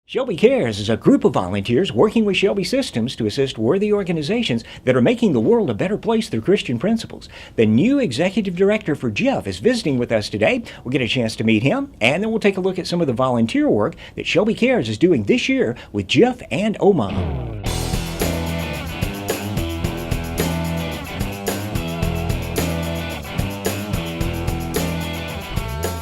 Shelby Cares is a group of volunteers working with Shelby Systems to assist worthy organizations that are making the world a better place through Christian principles. The new executive director for JIFF is visiting with us today. We'll get a chance to meet him, and then we'll take a look at some of the volunteer work that Shelby Cares is doing this year with JIFF and OMOM.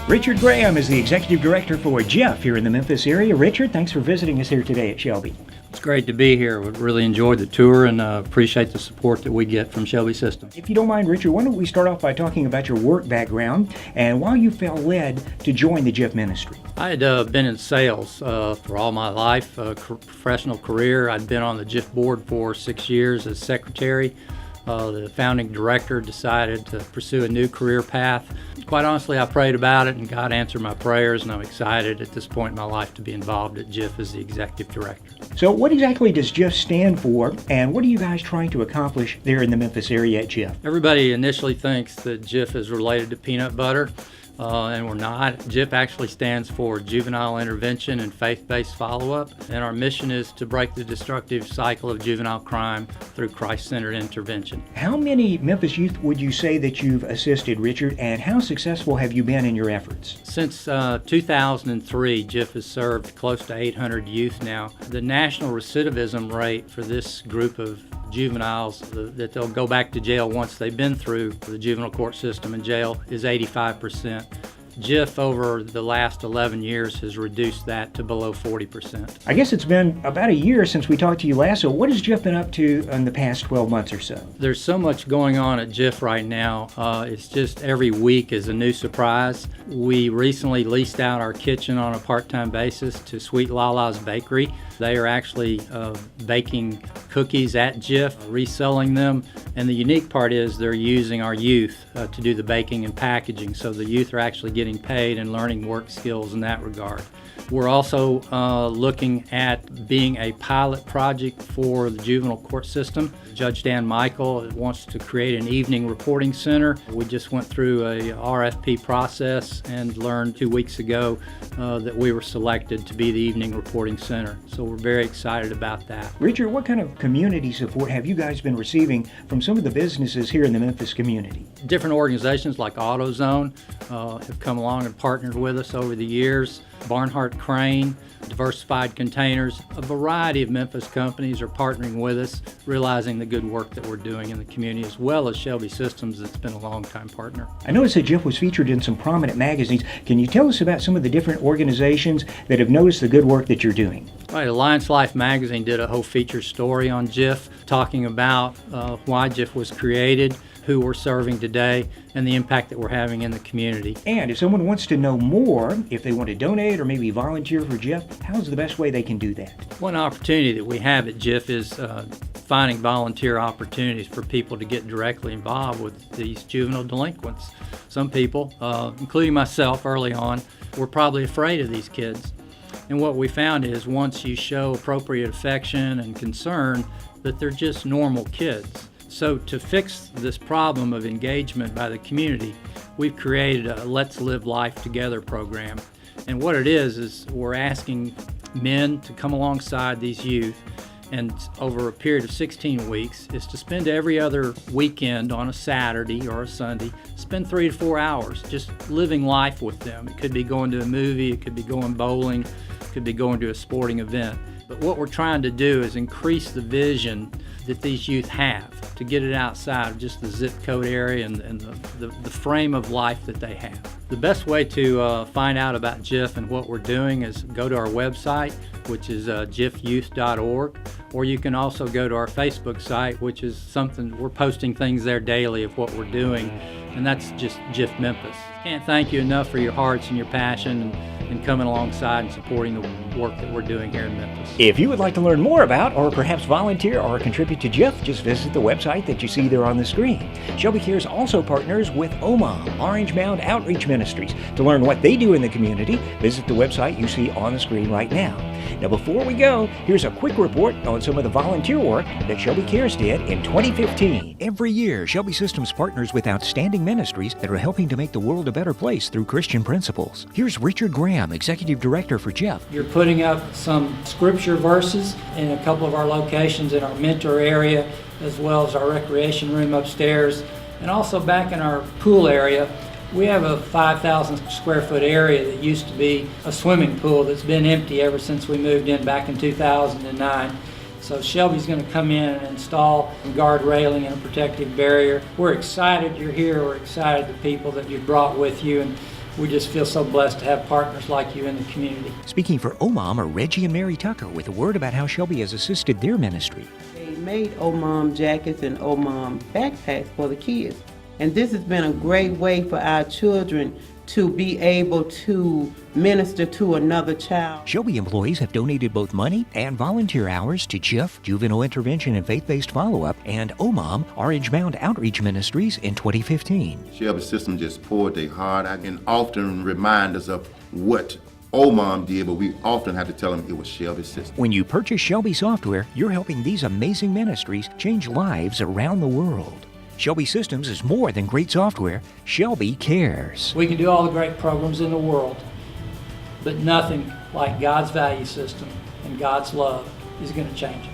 Richard Graham is the Executive Director for JIFF here in the Memphis area. Richard, thanks for visiting us here today at Shelby. It's great to be here. We really enjoyed the tour and appreciate the support that we get from Shelby Systems. If you don't mind, Richard, why don't we start off by talking about your work background and why you felt led to join the JIFF ministry. I had been in sales for all my life, professional career. I'd been on the JIFF board for 6 years as secretary. The founding director decided to pursue a new career path. Quite honestly, I prayed about it and God answered my prayers, and I'm excited at this point in my life to be involved at JIFF as the executive director. So what exactly does JIFF stand for, and what are you guys trying to accomplish there in the Memphis area at JIFF? Everybody initially thinks that JIFF is related to peanut butter. And we're not. JIFF actually stands for Juvenile Intervention and Faith-Based Follow-Up, and our mission is to break the destructive cycle of juvenile crime through Christ-centered intervention. How many Memphis youth would you say that you've assisted, Richard, and how successful have you been in your efforts? Since 2003, JIFF has served close to 800 youth now. The national recidivism rate for this group of juveniles that they'll go back to jail once they've been through the juvenile court system and jail is 85%. JIFF over the last 11 years has reduced that to below 40%. I guess it's been about a year since we talked to you last, so what has JIFF been up to in the past 12 months or so? There's so much going on at JIFF right now. It's just every week is a new surprise. We recently leased out our kitchen on a part-time basis to Sweet Lala's Bakery. They are actually baking cookies at JIFF, reselling them, and the unique part is they're using our youth to do the baking and packaging, so the youth are actually getting paid and learning work skills in that regard. We're also looking at being a pilot project for the juvenile court system. Judge Dan Michael wants to create an evening reporting center. We just went through a RFP process and learned 2 weeks ago that we were selected to be the evening reporting center. So we're very excited about that. Richard, what kind of community support have you guys been receiving from some of the businesses here in the Memphis community? Different organizations like AutoZone have come along and partnered with us over the years. Barnhart Crane, Diversified Containers, a variety of Memphis companies are partnering with us, realizing the good work that we're doing in the community, as well as Shelby Systems that's been a long-time partner. I noticed that JIFF was featured in some prominent magazines. Can you tell us about some of the different organizations that have noticed the good work that you're doing? Right, Alliance Life magazine did a whole feature story on JIFF, talking about why JIFF was created, who we're serving today, and the impact that we're having in the community. And if someone wants to know more, if they want to donate or maybe volunteer for JIFF, how's the best way they can do that? One opportunity that we have at JIFF is finding volunteer opportunities for people to get directly involved with these juvenile delinquents. Some people, including myself early on, were probably afraid of these kids. And what we found is once you show appropriate affection and concern, that they're just normal kids. So to fix this problem of engagement by the community, we've created a Let's Live Life Together program. And what it is we're asking men to come alongside these youth, and over a period of 16 weeks is to spend every other weekend on a Saturday or a Sunday, spend 3 to 4 hours just living life with them. It could be going to a movie, it could be going bowling, it could be going to a sporting event. But what we're trying to do is increase the vision that these youth have, to get it outside of just the zip code area and the frame of life that they have. The best way to find out about JIFF and what we're doing is go to our website, which is jiffyouth.org, or you can also go to our Facebook site, which is something, we're posting things there daily of what we're doing, and that's just JIFF Memphis. Can't thank you enough for your hearts and your passion and coming alongside and supporting the work that we're doing here in Memphis. If you would like to learn more about or perhaps volunteer or contribute to JIFF, just visit the website that you see there on the screen. Shelby Cares also partners with OMOM, Mound Outreach Ministries. To learn what they do in the community, visit the website you see on the screen right now. Now before we go, here's a quick report on some of the volunteer work that Shelby Cares did in 2015. Every year, Shelby Systems partners with outstanding ministries that are helping to make the world a better place through Christian principles. Here's Richard Graham Graham, Executive Director for JIFF. You're putting up some scripture verses in a couple of our locations in our mentor area, as well as our recreation room upstairs, and also back in our pool area. We have a 5,000 square foot area that used to be a swimming pool that's been empty ever since we moved in back in 2009. So Shelby's going to come in and install a guard railing and a protective barrier. We're excited you're here. We're excited the people that you brought with you, and we just feel so blessed to have partners like you in the community. Speaking for OMOM are Reggie and Mary Tucker with a word about how Shelby has assisted their ministry. They made OMOM jackets and OMOM backpacks for the kids. And this has been a great way for our children to be able to minister to another child. Shelby employees have donated both money and volunteer hours to JIFF, Juvenile Intervention and Faith-Based Follow-Up, and OMOM, Mound Outreach Ministries in 2015. Shelby Systems just poured their heart out and often remind us of what OMOM did, but we often have to tell them it was Shelby Systems. When you purchase Shelby software, you're helping these amazing ministries change lives around the world. Shelby Systems is more than great software. Shelby Cares. We can do all the great programs in the world, but nothing like God's value system and God's love is going to change it.